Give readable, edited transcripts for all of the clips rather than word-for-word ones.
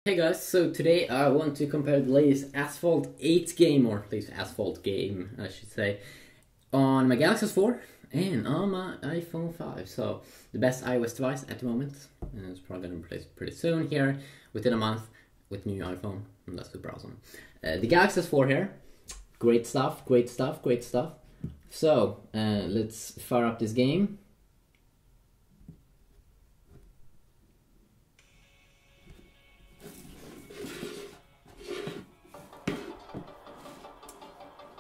Hey guys, so today I want to compare the latest Asphalt 8 game, or at least Asphalt game I should say, on my Galaxy S4 and on my iPhone 5. So the best iOS device at the moment, and it's probably going to be replaced pretty soon here, within a month, with new iPhone, and that's super awesome. The Galaxy S4 here, great stuff, great stuff, great stuff. So let's fire up this game.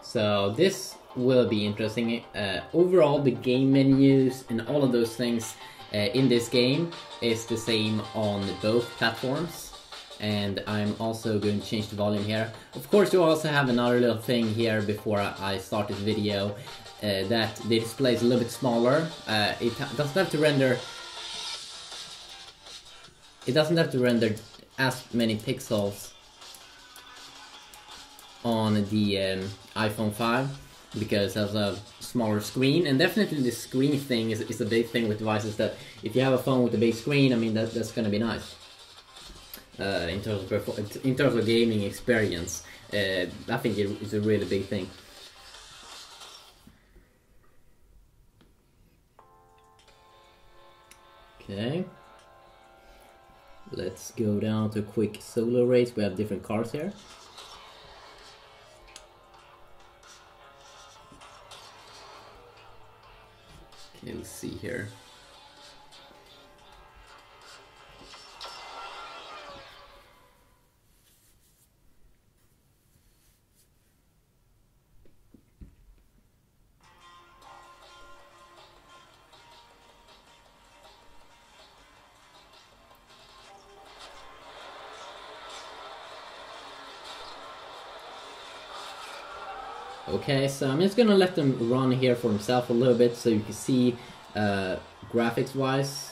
So this will be interesting. Overall, the game menus and all of those things in this game is the same on both platforms. And I'm also going to change the volume here. Of course, you also have another little thing here before I start this video, that the display is a little bit smaller. It doesn't have to render. It doesn't have to render as many pixels on the iPhone 5 because it has a smaller screen, and definitely the screen thing is a big thing with devices, that if you have a phone with a big screen, I mean that's gonna be nice in terms of gaming experience. I think it's a really big thing. Okay, let's go down to a quick solo race. We have different cars here. Okay, let's see here. Okay, so I'm just gonna let them run here for himself a little bit so you can see graphics wise.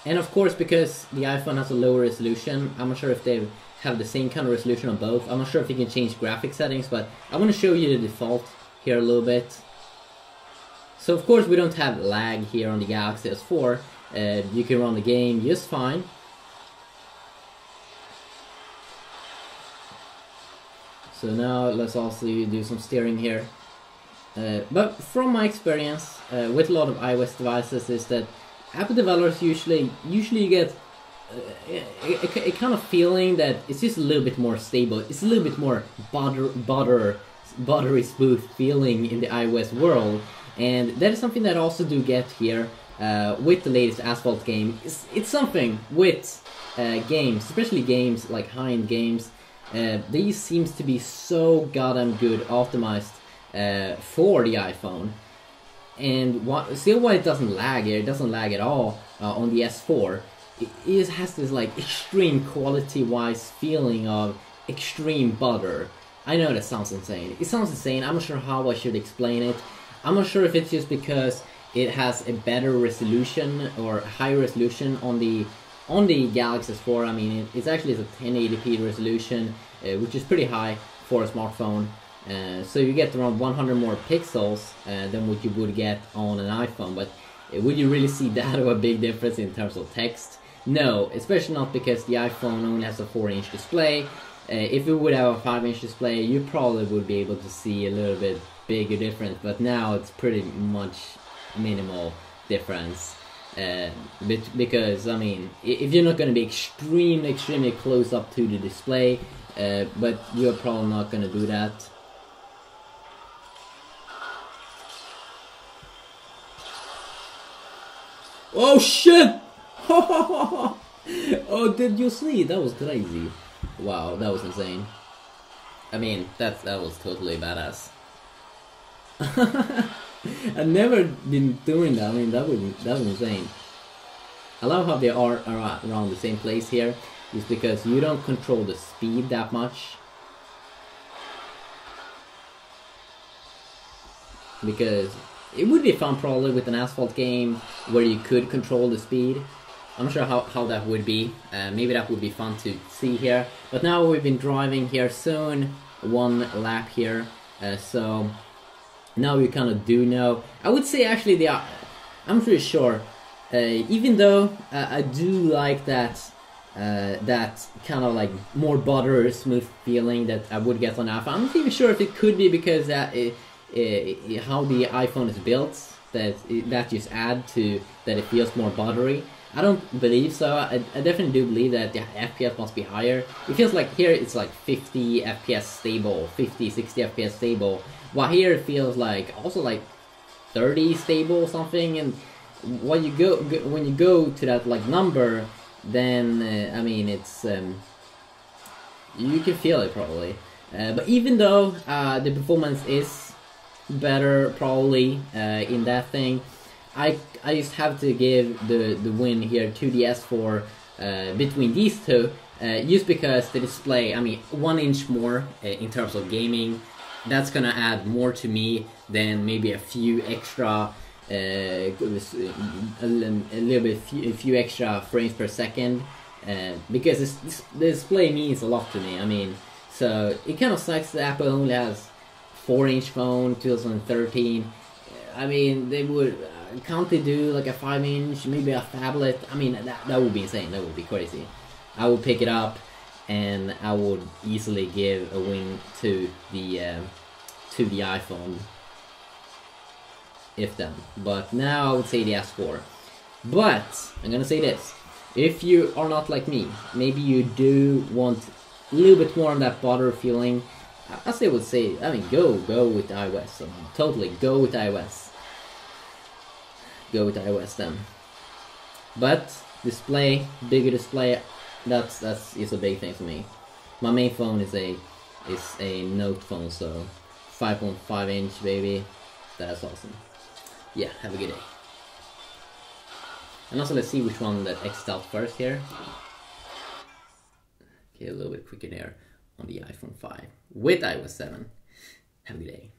And of course, because the iPhone has a lower resolution, I'm not sure if they have the same kind of resolution on both. I'm not sure if you can change graphic settings, but I want to show you the default here a little bit. So of course we don't have lag here on the Galaxy S4. You can run the game just fine. So now let's also do some steering here. But from my experience with a lot of iOS devices is that Apple developers usually get a kind of feeling that it's just a little bit more stable. It's a little bit more buttery smooth feeling in the iOS world, and that is something that I also do get here with the latest Asphalt game. It's something with games, especially games like high-end games. These seems to be so goddamn good optimized for the iPhone, and still why it doesn't lag here. It doesn't lag at all on the S4. It has this like extreme quality-wise feeling of extreme butter. I know that sounds insane. It sounds insane. I'm not sure how I should explain it. I'm not sure if it's just because it has a better resolution or higher resolution on the Galaxy S4. I mean, it's actually a 1080p resolution, which is pretty high for a smartphone. So you get around 100 more pixels than what you would get on an iPhone. But would you really see that of a big difference in terms of text? No, especially not because the iPhone only has a 4-inch display. If it would have a 5-inch display, you probably would be able to see a little bit bigger difference. But now it's pretty much minimal difference. Because I mean, if you're not going to be extremely close up to the display, but you're probably not going to do that. Oh shit! Oh, did you see? That was crazy. Wow, that was insane. I mean, that was totally badass. I've never been doing that. I mean, that was insane. I love how they are around the same place here, just because you don't control the speed that much. Because it would be fun probably with an Asphalt game where you could control the speed. I'm not sure how that would be. Maybe that would be fun to see here. But now we've been driving here soon, one lap here. So now you kind of do know. I would say actually I'm pretty sure Even though I do like that kind of like more butter smooth feeling that I would get on iPhone. I'm not even sure if it could be because how the iPhone is built, that just add to that it feels more buttery. I don't believe so. I definitely do believe that the FPS must be higher. It feels like here it's like 50 FPS stable, 50, 60 FPS stable, while here it feels like also like 30 stable or something. And when you go to that like number, then I mean it's you can feel it probably. But even though the performance is better probably in that thing, I just have to give the win here to the S4 between these two, just because the display, I mean, 1 inch more in terms of gaming, that's gonna add more to me than maybe a few extra, a few extra frames per second, because the display means a lot to me. I mean, so it kind of sucks that Apple only has 4-inch phone 2013. I mean, they would. Can't they do like a 5-inch, maybe a phablet? I mean, that would be insane. That would be crazy. I would pick it up, and I would easily give a win to the iPhone, if then. But now I would say the S4. But I'm gonna say this: if you are not like me, maybe you do want a little bit more of that butter feeling, I still would say, I mean, go with iOS. I mean, totally go with iOS. Go with iOS then. But display, bigger display, that's is a big thing for me. My main phone is a Note phone, so 5.5 inch baby. That's awesome. Yeah, have a good day. And also let's see which one that X'd out first here. Okay, a little bit quicker there on the iPhone 5 with iOS 7. Have a good day.